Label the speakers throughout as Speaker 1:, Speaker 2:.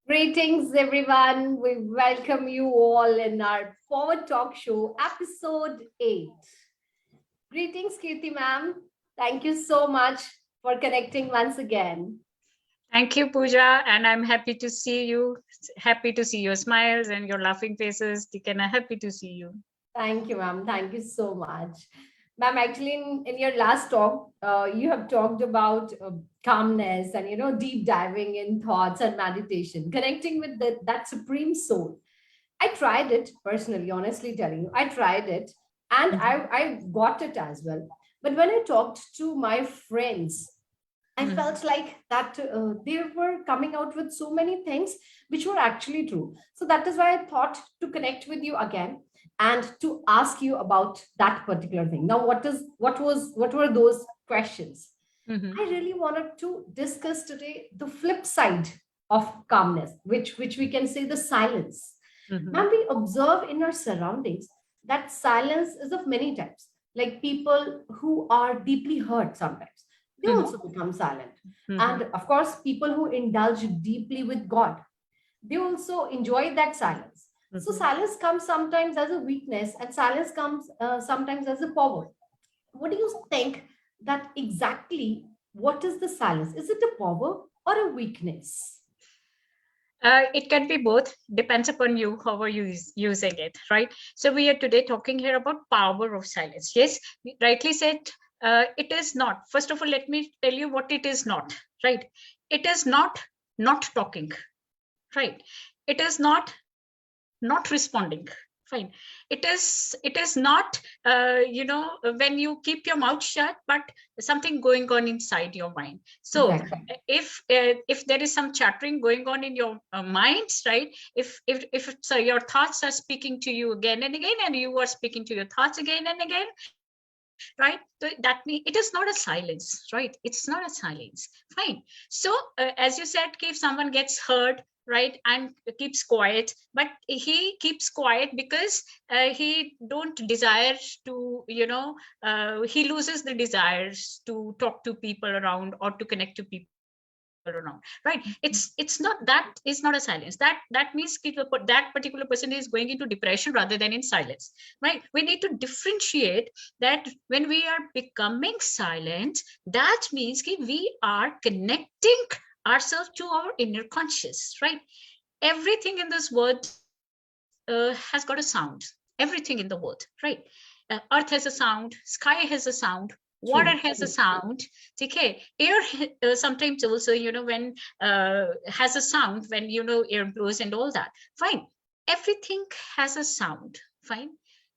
Speaker 1: Greetings, everyone. We welcome you all in our Forward Talk Show, episode 8. Greetings, Kirti ma'am. Thank you so much for connecting once again.
Speaker 2: Thank you, Pooja, and I'm happy to see you. Happy to see your smiles and your laughing faces. Tikena, happy to see you.
Speaker 1: Thank you, ma'am. Thank you so much. Ma'am, actually, in your last talk, you have talked about calmness and, deep diving in thoughts and meditation, connecting with that supreme soul. I tried it personally, honestly telling you, I tried it and I got it as well. But when I talked to my friends, I felt like that they were coming out with so many things which were actually true. So that is why I thought to connect with you again and to ask you about that particular thing. Now, what were those questions?
Speaker 2: Mhm.
Speaker 1: I really wanted to discuss today the flip side of calmness, which we can say the silence.
Speaker 2: Mhm.
Speaker 1: Ma'am, we observe in our surroundings that silence is of many types. Like people who are deeply hurt sometimes, they
Speaker 2: Mhm.
Speaker 1: also become silent.
Speaker 2: Mhm.
Speaker 1: And of course, people who indulge deeply with God, they also enjoy that silence. So
Speaker 2: Mhm.
Speaker 1: silence comes sometimes as a weakness, and silence comes sometimes as a power. What do you think that exactly what is the silence? Is it a power or a weakness?
Speaker 2: It can be both, depends upon you, how are you using it, right? So we are today talking here about power of silence. Yes, rightly said, it is not. First of all, let me tell you what it is not, right? It is not talking, right? It is not responding, fine. It is not when you keep your mouth shut but something going on inside your mind. So
Speaker 1: Exactly.
Speaker 2: if there is some chattering going on in your minds, right? If so your thoughts are speaking to you again and again and you are speaking to your thoughts again and again, right? So that means it is not a silence, right? It's not a silence, fine. So as you said, if someone gets hurt, right, and keeps quiet, but he keeps quiet because he don't desire to, he loses the desires to talk to people around or to connect to people around, right? It's not, that is not a silence. That means that particular person is going into depression rather than in silence, right? We need to differentiate that when we are becoming silent, that means that we are connecting ourselves to our inner conscious, right? Everything in this world has got a sound. Everything in the world, right? Earth has a sound, sky has a sound, water has a
Speaker 1: True.
Speaker 2: sound. Okay, air sometimes also, when has a sound when air blows and all that, fine. Everything has a sound, fine.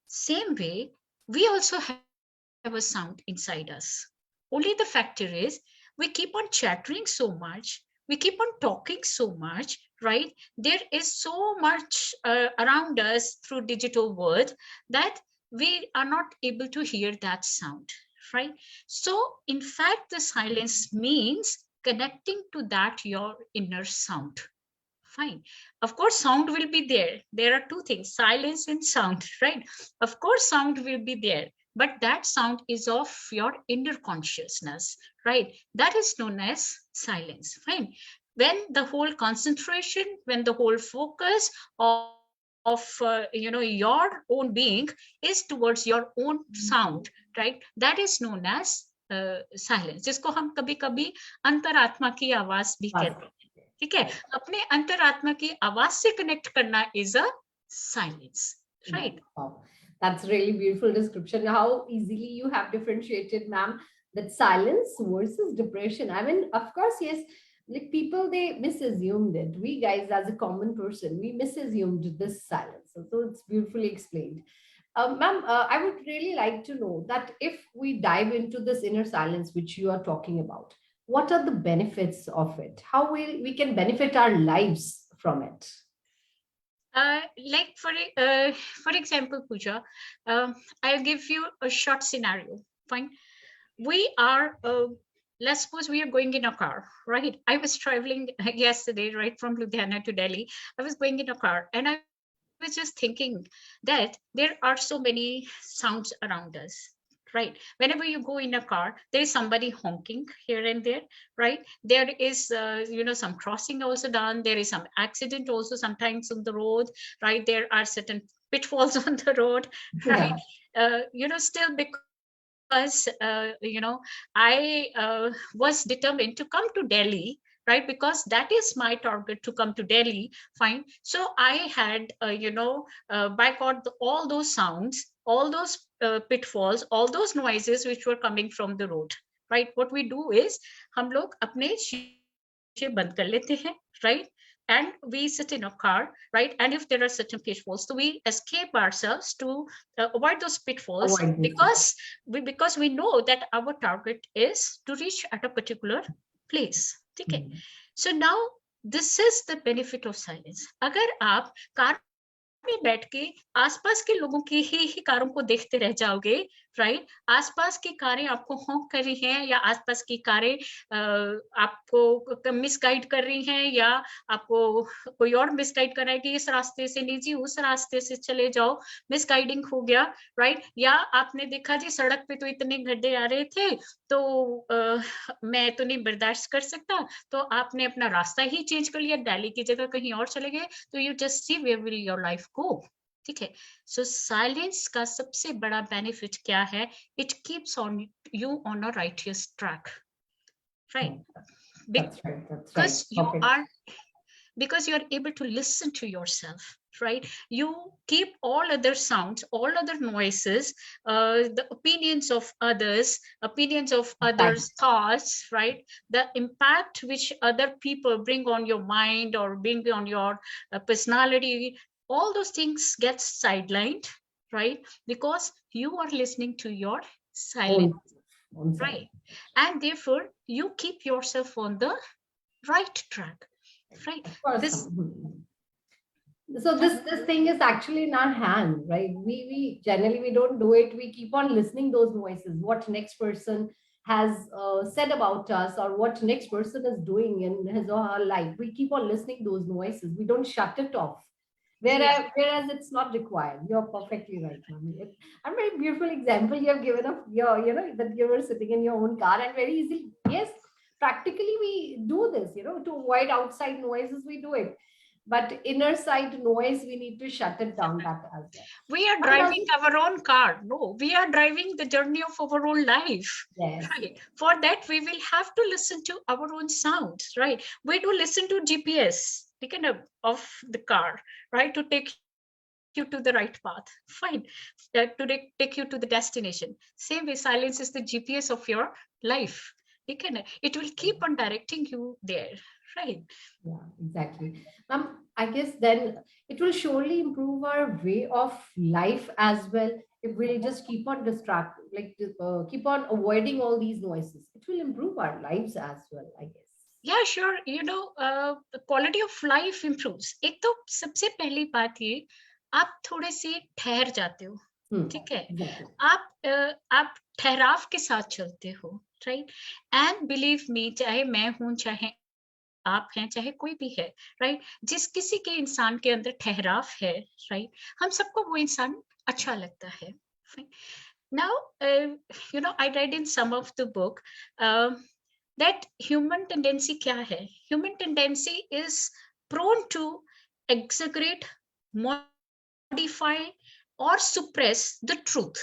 Speaker 2: Same way, we also have a sound inside us. Only the factor is we keep on chattering so much, we keep on talking so much, right? There is so much around us through digital world that we are not able to hear that sound, right? So in fact the silence means connecting to that your inner sound, fine. Of course sound will be there. There are two things, silence and sound, right? Of course sound will be there, but that sound is of your inner consciousness, right? That is known as silence, fine. When the whole concentration, when the whole focus of your own being is towards your own sound, right? That is known as silence, जिसको हम कभी कभी अंतरात्मा की आवाज भी कहते हैं, ठीक है? अपने अंतरात्मा की आवाज से कनेक्ट करना is a silence, right?
Speaker 1: Wow. That's really beautiful description. How easily you have differentiated, ma'am, that silence versus depression. I mean, of course, yes, like people, they misassumed it. We guys, as a common person, we misassumed this silence. So it's beautifully explained. Ma'am, I would really like to know that if we dive into this inner silence, which you are talking about, what are the benefits of it? How we can benefit our lives from it?
Speaker 2: Like for example, Pooja, I'll give you a short scenario. Fine, we are. Let's suppose we are going in a car, right? I was traveling yesterday, right, from Ludhiana to Delhi. I was going in a car, and I was just thinking that there are so many sounds around us. right? Whenever you go in a car, there is somebody honking here and there, right? There is some crossing also done, there is some accident also sometimes on the road, right? There are certain pitfalls on the road, right? Still, because I was determined to come to Delhi, right? Because that is my target, to come to Delhi. Fine. So I had boycott all those sounds, all those pitfalls, all those noises which were coming from the road, right? What we do is, हम लोग अपने शीशे बंद कर लेते हैं, right? And we sit in a car, right? And if there are certain pitfalls, so we escape ourselves to avoid those pitfalls,
Speaker 1: Avoid this.
Speaker 2: because we know that our target is to reach at a particular place. Okay. So now this is the benefit of silence. अगर आप car में बैठ के आसपास के लोगों की ही कारों को देखते रह जाओगे, राइट? आसपास की कारें आपको हॉन्क कर रही हैं, या आसपास की कारें आपको मिसगाइड कर रही हैं, या आपको कोई और मिसगाइड कर रहा है कि इस रास्ते से नहीं जी, उस रास्ते से चले जाओ, मिसगाइडिंग हो गया, राइट? या आपने देखा जी सड़क पे तो इतने गड्ढे आ रहे थे, तो मैं तो नहीं बर्दाश्त कर सकता, तो आपने अपना रास्ता ही चेंज कर लिया, दिल्ली की जगह कहीं और चले गए, तो you just see where will your life go. ठीक है. सो साइलेंस का सबसे बड़ा बेनिफिट क्या है? It keeps on you on a righteous track, right? Because you are, because you are able to listen to yourself, right? You keep all other sounds, all other noises, the opinions of others, thoughts, right? The impact which other people bring on your mind or bring on your personality, all those things get sidelined, right? Because you are listening to your silence, right? And therefore you keep yourself on the right track, right?
Speaker 1: So this thing is actually in our hand, right? We generally, we don't do it. We keep on listening those noises, what next person has said about us, or what next person is doing in his or her life. We keep on listening those noises. We don't shut it off. Whereas it's not required. You're perfectly right, Mami. A very beautiful example you have given of your, that you were sitting in your own car, and very easily, yes, practically we do this, to avoid outside noises, we do it. But inner side noise, we need to shut it down. That as well.
Speaker 2: We are driving our own car. No, we are driving the journey of our own life.
Speaker 1: Yes.
Speaker 2: Right. For that, we will have to listen to our own sounds, right? We do listen to GPS, of the car, right? To take you to the right path. Fine. To take you to the destination. Same way, silence is the GPS of your life. It will keep on directing you there. Right.
Speaker 1: Yeah, exactly. I guess then it will surely improve our way of life as well. If we'll just keep on keep on avoiding all these noises, it will improve our lives as well, I guess.
Speaker 2: Yeah, sure. The quality of life improves. एक तो सबसे पहली बात ये, आप थोड़े से ठहर जाते हो, ठीक है? आप ठहराव के साथ चलते हो, right? And believe me, चाहे मैं हूं, चाहे आप हैं, चाहे कोई भी है, राइट? जिस किसी के इंसान के अंदर ठहराव है, राइट, हम सबको वो इंसान अच्छा लगता है. Now, I read in some of the book that human tendency क्या है? Human tendency is prone to exaggerate, modify or suppress the truth.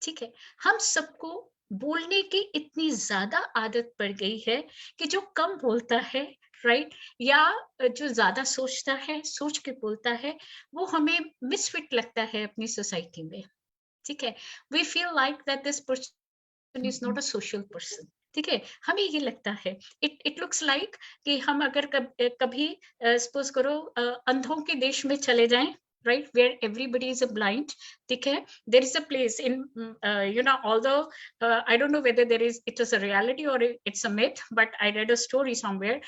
Speaker 2: ठीक है? हम सबको बोलने की इतनी ज्यादा आदत पड़ गई है कि जो कम बोलता है, राइट, या जो ज्यादा सोचता है, सोच के बोलता है, वो हमें मिसफिट लगता है अपनी सोसाइटी में. ठीक है? We feel like that this person is not a social person. ठीक है? हमें ये लगता है, इट लुक्स लाइक कि हम अगर कभी सपोज करो अंधों के देश में चले जाएं, right, where everybody is a blind. Okay, there is a place in although I don't know whether it was a reality or it's a myth, but I read a story somewhere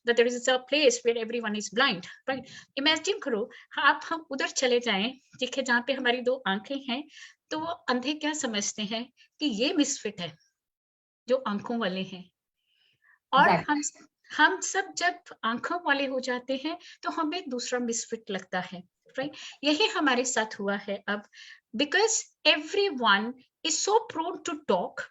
Speaker 2: that there is a place where everyone is blind, right? Imagine करो आप हम उधर चले जाएं, ठीक है, जहाँ पे हमारी दो आंखें हैं, तो वो अंधे क्या समझते हैं कि ये मिसफिट है जो आंखों वाले हैं, और हम सब जब आंखों वाले हो जाते हैं तो हमें दूसरा मिसफिट लगता है, राइट? यही हमारे साथ हुआ है अब, because everyone is so prone to talk,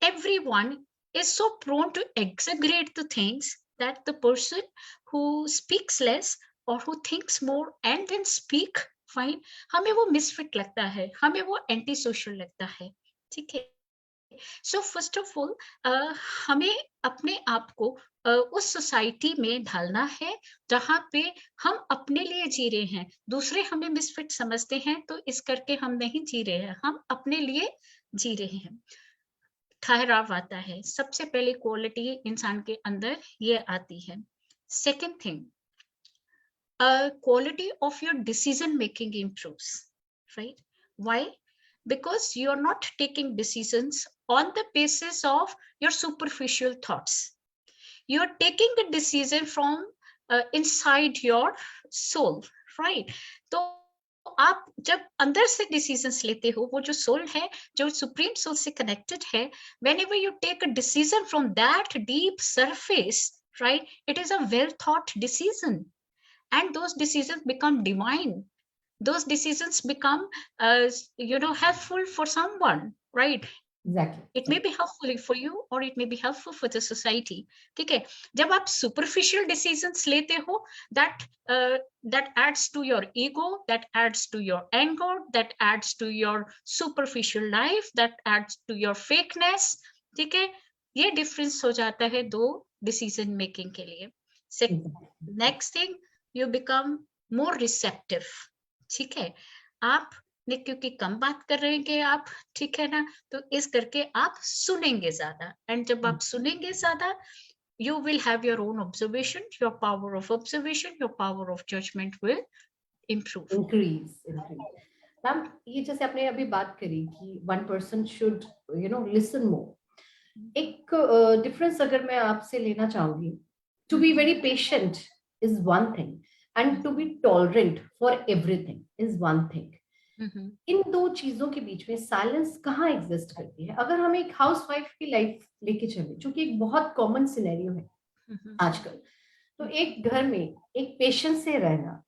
Speaker 2: everyone is so prone to exaggerate the things, that the person who speaks less or who thinks more and then speak, fine, हमें वो misfit लगता है, हमें वो anti social लगता है, ठीक है. सो फर्स्ट ऑफ ऑल हमें अपने आप को उस सोसाइटी में ढालना है जहां पे हम अपने लिए जी रहे हैं. दूसरे हमें मिसफिट समझते हैं तो इस करके हम नहीं जी रहे हैं, हम अपने लिए जी रहे हैं. ठहराव आता है, सबसे पहले क्वालिटी इंसान के अंदर ये आती है. Second thing, quality of your decision making improves, right? Why? Because you are not taking decisions on the basis of your superficial thoughts. You are taking a decision from inside your soul, right? तो आप जब अंदर से decisions लेते हो, वो जो soul है, जो सुप्रीम सोल से कनेक्टेड है, whenever you take a decision from that deep surface, right, it is a well thought decision, and those decisions become divine. Those decisions become helpful for someone, right?
Speaker 1: Exactly.
Speaker 2: It may be helpful for you or it may be helpful for the society. ठीक है. जब आप superficial decisions लेते हो, that adds to your ego, that adds to your anger, that adds to your superficial life, that adds to your fakeness. ठीक है. ये difference हो जाता है दो decision making के लिए. Next thing, you become more receptive. ठीक है. आप ने क्योंकि कम बात कर रहे हैं आप, ठीक है ना, तो इस करके आप सुनेंगे ज्यादा, एंड जब आप सुनेंगे ज्यादा, you will have your own observation, your power of observation, your power of judgment will improve.
Speaker 1: Increase. Ma'am, ये जैसे आपने अभी बात करी कि one person should listen more. एक डिफरेंस अगर मैं आपसे लेना चाहूंगी, to be very patient is one thing and to be tolerant for everything is one thing. इन दो चीजों के बीच में साइलेंस कहाँ एग्जिस्ट करती है? अगर हम एक हाउसवाइफ की लाइफ लेके चले, जो कि एक बहुत कॉमन सिनेरियो है आजकल, तो एक घर में एक पेशेंस से रहना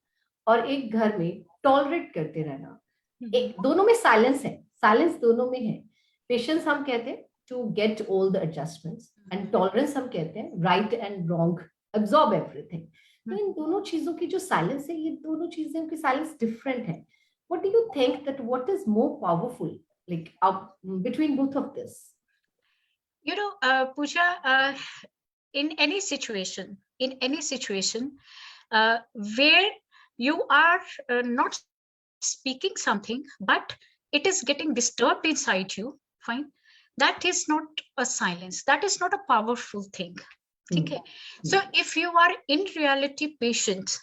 Speaker 1: और एक घर में टॉलरेट करते रहना, एक दोनों में साइलेंस है, साइलेंस दोनों में है. पेशेंस हम कहते हैं to get all the adjustments, and tolerance हम कहते हैं right and wrong, absorb everything. तो इन दोनों चीजों की जो साइलेंस है, ये दोनों चीजें की साइलेंस डिफरेंट है. What do you think that what is more powerful, like between both of this?
Speaker 2: Pooja, in any situation, where you are not speaking something, but it is getting disturbed inside you, fine, that is not a silence, that is not a powerful thing. Okay. So if you are in reality patient,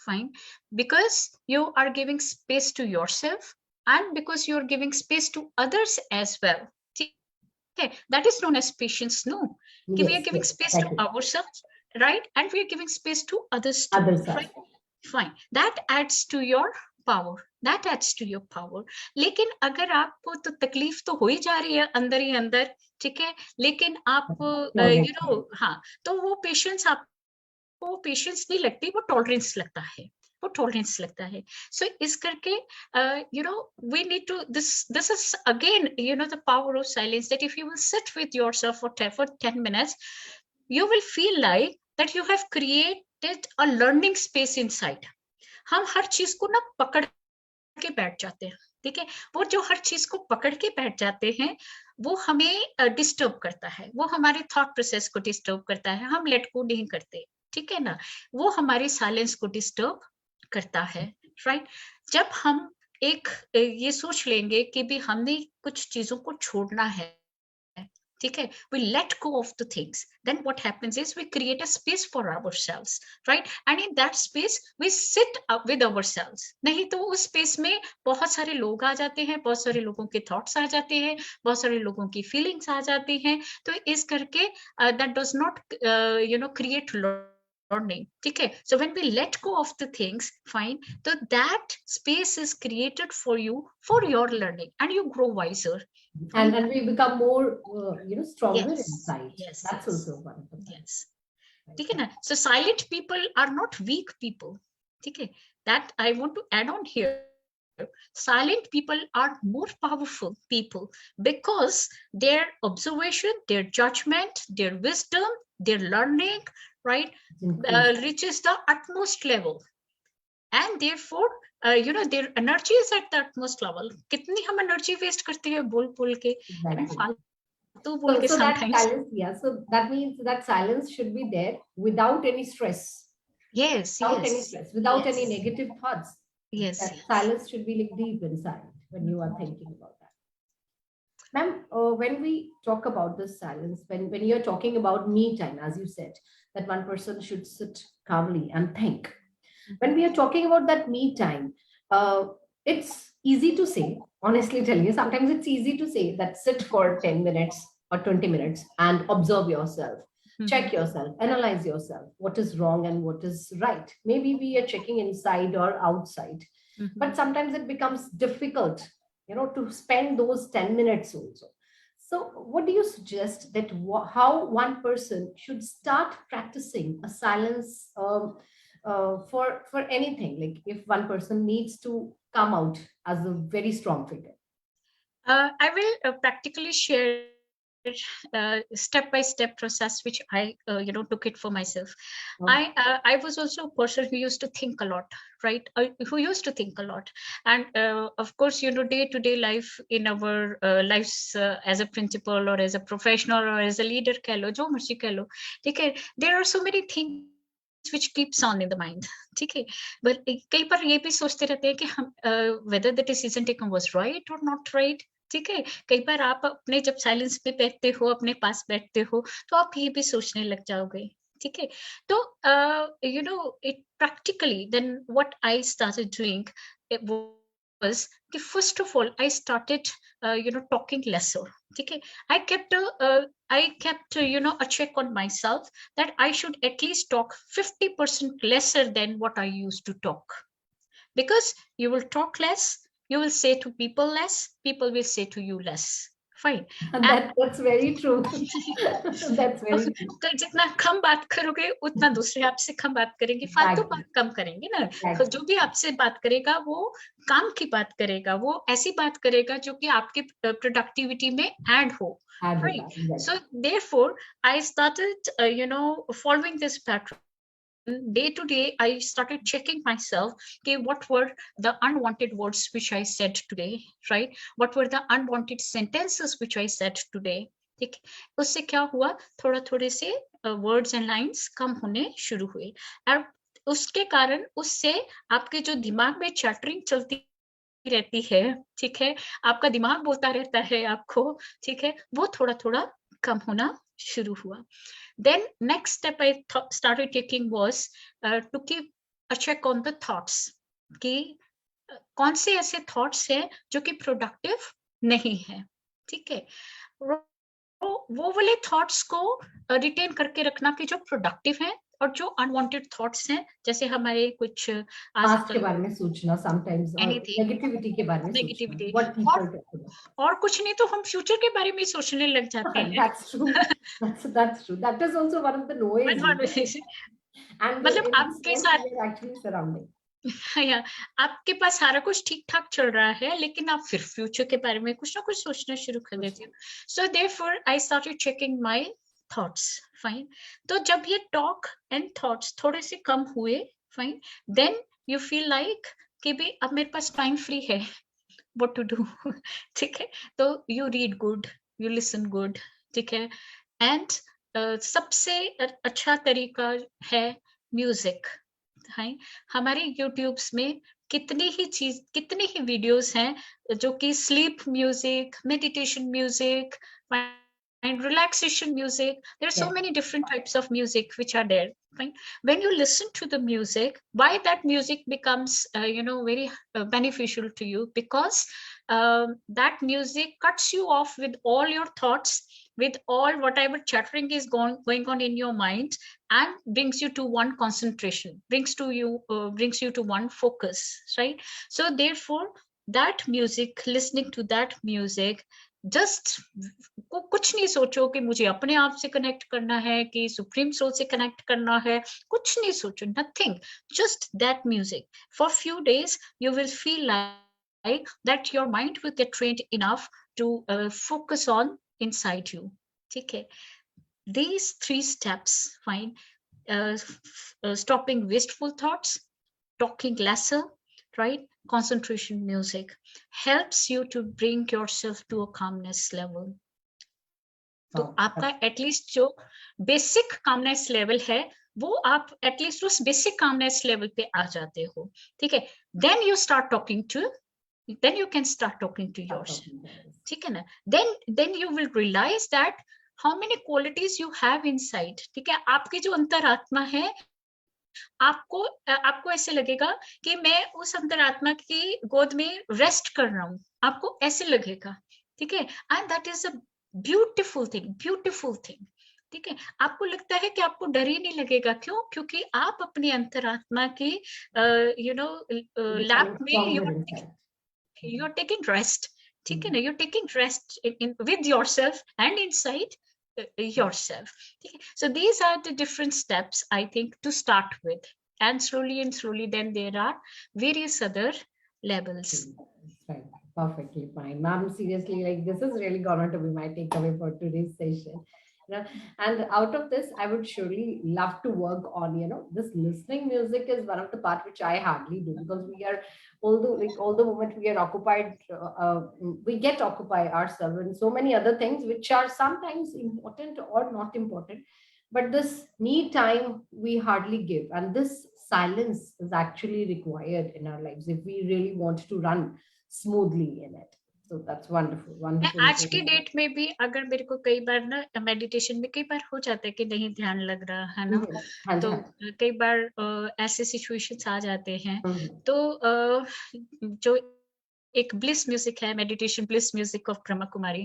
Speaker 2: fine, because you are giving space to yourself and because you are giving space to others as well. Okay, that is known as patience. No, yes, we are giving space to ourselves, right, and we are giving space to others too, right? Fine, that adds to your power, that adds to your power. लेकिन अगर आपको तो तकलीफ तो हो ही जा रही है अंदर ही अंदर, ठीक है, लेकिन आप हाँ, तो वो पेशेंस आप वो पेशेंस नहीं लगती, वो टॉलरेंस लगता है, वो टॉलरेंस लगता है. सो इस करके we need to this is again the power of silence, that if you will sit with yourself for 10 minutes, you will feel like that you have created a learning space inside. हम हर चीज को ना पकड़ के बैठ जाते हैं, ठीक है, वो जो हर चीज को पकड़ के बैठ जाते हैं वो हमें डिस्टर्ब करता है, वो हमारे थॉट प्रोसेस को डिस्टर्ब करता है, हम लेट गो नहीं करते, ठीक है ना, वो हमारे साइलेंस को डिस्टर्ब करता है, राइट. जब हम एक ये सोच लेंगे कि भी हमने कुछ चीजों को छोड़ना है, ठीक है, we let go of the things, then what happens is we create a space for ourselves, right, and in that space we sit up with ourselves. नहीं तो उस space में बहुत सारे लोग आ जाते हैं, बहुत सारे लोगों के thoughts आ जाते हैं, बहुत सारे लोगों की feelings आ जाती हैं, तो इस करके that does not create learning, ठीक है. So when we let go of the things, fine, so that space is created for you for your learning and you grow wiser.
Speaker 1: And we become more stronger inside.
Speaker 2: Yes,
Speaker 1: that's
Speaker 2: yes.
Speaker 1: also one of them.
Speaker 2: Yes, ठीक है ना. So silent people are not weak people, ठीक है, that I want to add on here. silent people are more powerful people because their observation, their judgment, their wisdom, their learning, right, reaches the utmost level. And therefore, their energy is at the utmost level. कितनी हम energy waste करते हैं बोल के, फालतू बोल के
Speaker 1: So that
Speaker 2: sometimes.
Speaker 1: silence, yeah. So that means that silence should be there without any stress.
Speaker 2: Yes,
Speaker 1: Without any
Speaker 2: yes,
Speaker 1: stress, without any
Speaker 2: yes,
Speaker 1: negative thoughts.
Speaker 2: yes,
Speaker 1: That
Speaker 2: yes.
Speaker 1: silence should be like deep inside when you are thinking about that. Ma'am, when we talk about this silence, when you're talking about me time, as you said, that one person should sit calmly and think. When we are talking about that me time, it's easy to say, honestly tell you, sometimes it's easy to say that sit for 10 minutes or 20 minutes and observe yourself, check yourself, analyze yourself, what is wrong and what is right. Maybe we are checking inside or outside, but sometimes it becomes difficult, to spend those 10 minutes also. So what do you suggest that how one person should start practicing a silence, for anything, like if one person needs to come out as a very strong figure?
Speaker 2: I will practically share step-by-step process which I took it for myself. I was also a person who used to think a lot, right? Who used to think a lot, and of course, day-to-day life in our lives as a principal or as a professional or as a leader, कह लो, जो मर्जी कह लो, ठीक है, there are so many things which keeps on in the mind, ठीक है, but कई बार ये भी सोचते रहते हैं कि हम whether the decision taken was right or not right. ठीक है, कई बार आप अपने जब साइलेंस पे बैठते हो, अपने पास बैठते हो, तो आप ये भी सोचने लग जाओगे, ठीक है, तो it practically then what I started doing it was कि first of all I started talking lesser, ठीक है, I kept a check on myself that I should at least talk 50% lesser than what I used to talk, because you will talk less, you will say to people less, people will say to you less. Fine.
Speaker 1: That's very true. That's very true.
Speaker 2: तो जितना कम बात करोगे उतना दूसरे आपसे कम बात करेंगे, फालतू बात कम करेंगे ना, तो जो भी आपसे बात करेगा वो काम की बात करेगा, वो ऐसी बात करेगा जो कि आपके प्रोडक्टिविटी में ऐड हो, right? So therefore I started following this pattern. Day to day I started checking myself, okay, what were the unwanted words which I said today, right? What were the unwanted sentences which I said today? ठीक, उससे क्या हुआ, थोड़ा थोड़े से words and lines कम होने शुरू हुए, और उसके कारण उससे आपके जो दिमाग में चैटरिंग चलती रहती है, ठीक है, आपका दिमाग बोलता रहता है आपको, ठीक है, वो थोड़ा थोड़ा कम होना शुरू हुआ. Then next step I started taking was to keep a check on the thoughts, कि कौन से ऐसे thoughts हैं जो कि productive नहीं है, ठीक है, वो वाले thoughts को retain करके रखना कि जो productive हैं, और जो अनवांटेड थॉट्स हैं, जैसे हमारे कुछ
Speaker 1: पास्ट के बारे में सोचना, समटाइम्स नेगेटिविटी के बारे में
Speaker 2: नेगेटिविटी,
Speaker 1: सोचना,
Speaker 2: और कुछ नहीं तो हम फ्यूचर के बारे में सोचने लग जाते हैं.
Speaker 1: That's true. That's true. That is also one of the noise. And
Speaker 2: मतलब आपके साथ
Speaker 1: actually surrounding.
Speaker 2: या आपके पास सारा कुछ ठीक ठाक चल रहा है, लेकिन आप फिर फ्यूचर के बारे में कुछ ना कुछ सोचना शुरू कर देते हो. So therefore I started checking my thoughts. Fine, तो जब ये टॉक एंड थॉट्स थोड़े से कम हुए, fine, then you feel like कि भी अब मेरे पास टाइम फ्री है, व्हाट टू डू, ठीक है, तो you read good, you listen good, ठीक है, एंड सबसे अच्छा तरीका है म्यूजिक. हमारे यूट्यूब्स में कितनी ही वीडियोस हैं जो कि sleep music, meditation music and relaxation music. There are so many different types of music which are there. Right? When you listen to the music, why that music becomes very beneficial to you, because that music cuts you off with all your thoughts, with all whatever chattering is going on in your mind, and brings you to one concentration, brings you to one focus, right? So therefore that music, listening to that music, just कुछ नहीं सोचो कि मुझे अपने आप से connect करना है कि सुप्रीम सोल से कनेक्ट करना है, कुछ नहीं सोचो, nothing, just that music for few days. You will feel like that your mind will get trained enough to focus on inside you. Okay, these 3 steps, fine. Stopping wasteful thoughts, talking lesser, right? Concentration music helps you to bring yourself to a calmness level. तो आपका at least जो basic calmness level है वो आप at least उस basic calmness level पे आ जाते हो, ठीक है? Then you start talking to, then you can start talking to yourself, ठीक है ना? Then you will realize that how many qualities you have inside, ठीक है? आपकी जो अंतरात्मा है, आपको ऐसे लगेगा कि मैं उस अंतरात्मा की गोद में रेस्ट कर रहा हूँ, आपको ऐसे लगेगा, ठीक है? And that is a beautiful thing, ठीक है? आपको लगता है कि आपको डर ही नहीं लगेगा, क्यों? क्योंकि आप अपनी अंतरात्मा की लैप में यू आर टेकिंग रेस्ट, ठीक है ना? You are taking rest in with yourself and inside yourself. Okay. So these are the different steps, I think, to start with, and slowly then there are various other levels.
Speaker 1: Right. Perfectly fine, ma'am. Seriously, like, this is really going to be my takeaway for today's session. And out of this, I would surely love to work on, this listening music is one of the part which I hardly do, because we are, all the moment we are occupied, we get occupied ourselves in so many other things which are sometimes important or not important, but this me time we hardly give, and this silence is actually required in our lives if we really want to run smoothly in it. So that's wonderful.
Speaker 2: आज की date में भी अगर मेरे को कई बार ना meditation में कई बार हो जाता है कि नहीं ध्यान लग रहा है ना, तो कई बार ऐसे सिचुएशंस आ जाते हैं, तो जो एक ब्लिस म्यूजिक है, meditation bliss music of Brahma Kumari,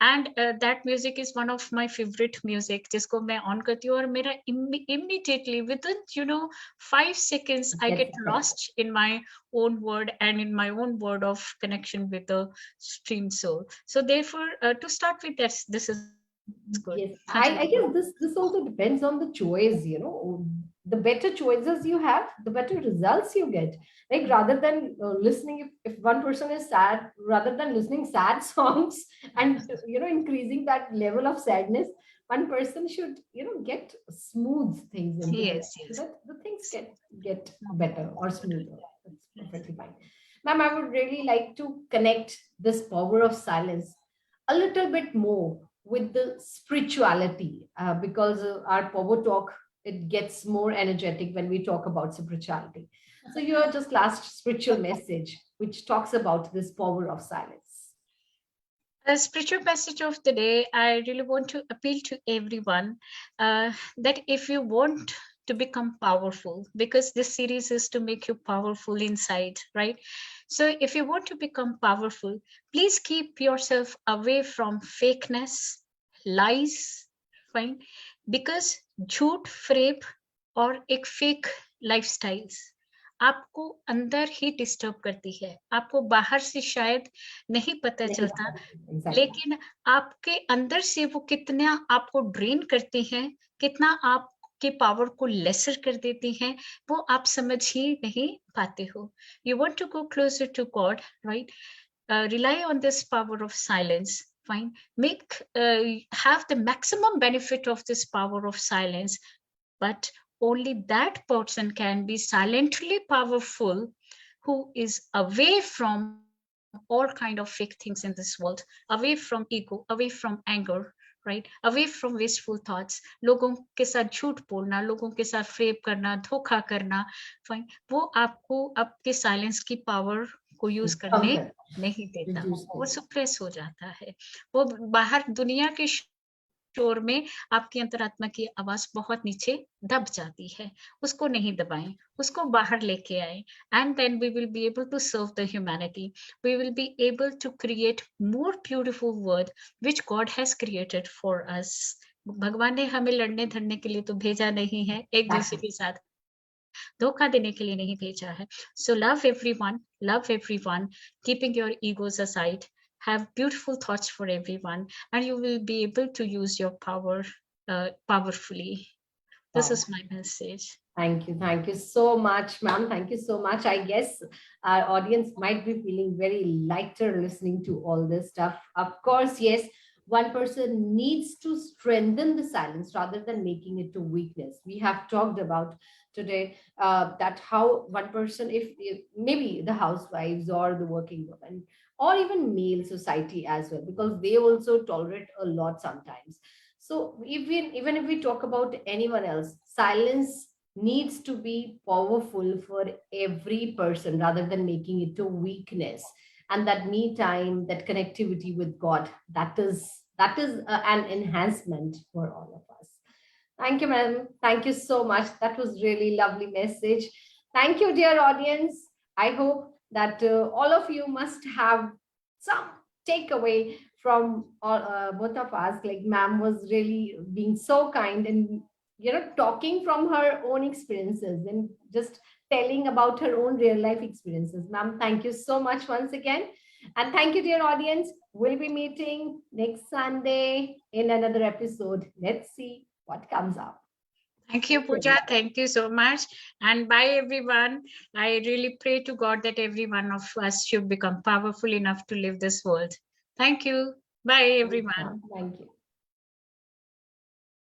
Speaker 2: and that music is one of my favourite music, जिसको मैं ऑन करती हूँ और मेरा immediately with in 5 seconds I get lost in my own word and in my own word of connection with the stream soul. So therefore to start with, this is good.
Speaker 1: Yes. I guess this also depends on the choice, the better choices you have, the better results you get. Like, rather than listening, if one person is sad, rather than listening sad songs and increasing that level of sadness, one person should get smooth things into
Speaker 2: yes,
Speaker 1: so that the things get better or smoother. That's perfectly fine. Ma'am, I would really like to connect this power of silence a little bit more with the spirituality, because our power talk, it gets more energetic when we talk about spirituality. So your just last spiritual message which talks about this power of silence.
Speaker 2: The spiritual message of the day, I really want to appeal to everyone that if you want to become powerful, because this series is to make you powerful inside, right? So if you want to become powerful, please keep yourself away from fakeness, lies, fine? Because झूठ, फरेब और एक fake lifestyles आपको अंदर ही disturb करती है, आपको बाहर से शायद नहीं पता चलता, लेकिन आपके अंदर से वो कितना आपको ड्रेन करती हैं, कितना आपके पावर को लेसर कर देती हैं, वो आप समझ ही नहीं पाते हो. You want to go closer to God, right? Rely on this power of silence. Fine. Have the maximum benefit of this power of silence, but only that person can be silently powerful who is away from all kind of fake things in this world, away from ego, away from anger, right? Away from wasteful thoughts. लोगों के साथ झूठ बोलना, लोगों के साथ फ्रेब करना, धोखा करना, fine. वो आपको आपके साइलेंस की पावर को यूज करने नहीं देता, वो सुप्रेस हो जाता है, वो बाहर दुनिया के शोर में आपकी अंतरात्मा की आवाज बहुत नीचे दब जाती है, उसको नहीं दबाएं, उसको बाहर लेके आए, and then we will be able to serve the humanity, we will be able to create more beautiful world which God has created for us. भगवान ने हमें लड़ने धरने के लिए तो भेजा नहीं है, एक दूसरे के साथ धोखा देने के लिए नहीं भेजा है. So love everyone, keeping your egos aside, have beautiful thoughts for everyone, and you will be able to use your power powerfully. This
Speaker 1: Wow.
Speaker 2: is my message.
Speaker 1: Thank you. Thank you so much, ma'am. Thank you so much. I guess our audience might be feeling very lighter listening to all this stuff. Of course, yes, one person needs to strengthen the silence rather than making it to weakness. We have talked about today that how one person, if maybe the housewives or the working women, or even male society as well, because they also tolerate a lot sometimes. So even if we talk about anyone else, silence needs to be powerful for every person rather than making it a weakness. And that me time, that connectivity with God, that is an enhancement for all of us. Thank you, ma'am. Thank you so much. That was really lovely message. Thank you, dear audience. I hope that all of you must have some takeaway from all, both of us. Like, ma'am was really being so kind and talking from her own experiences and just telling about her own real life experiences. Ma'am, thank you so much once again. And thank you, dear audience. We'll be meeting next Sunday in another episode. Let's see what comes up.
Speaker 2: Thank you, Pooja. Thank you so much. And bye, everyone. I really pray to God that every one of us should become powerful enough to live this world. Thank you. Bye, everyone.
Speaker 1: Thank you.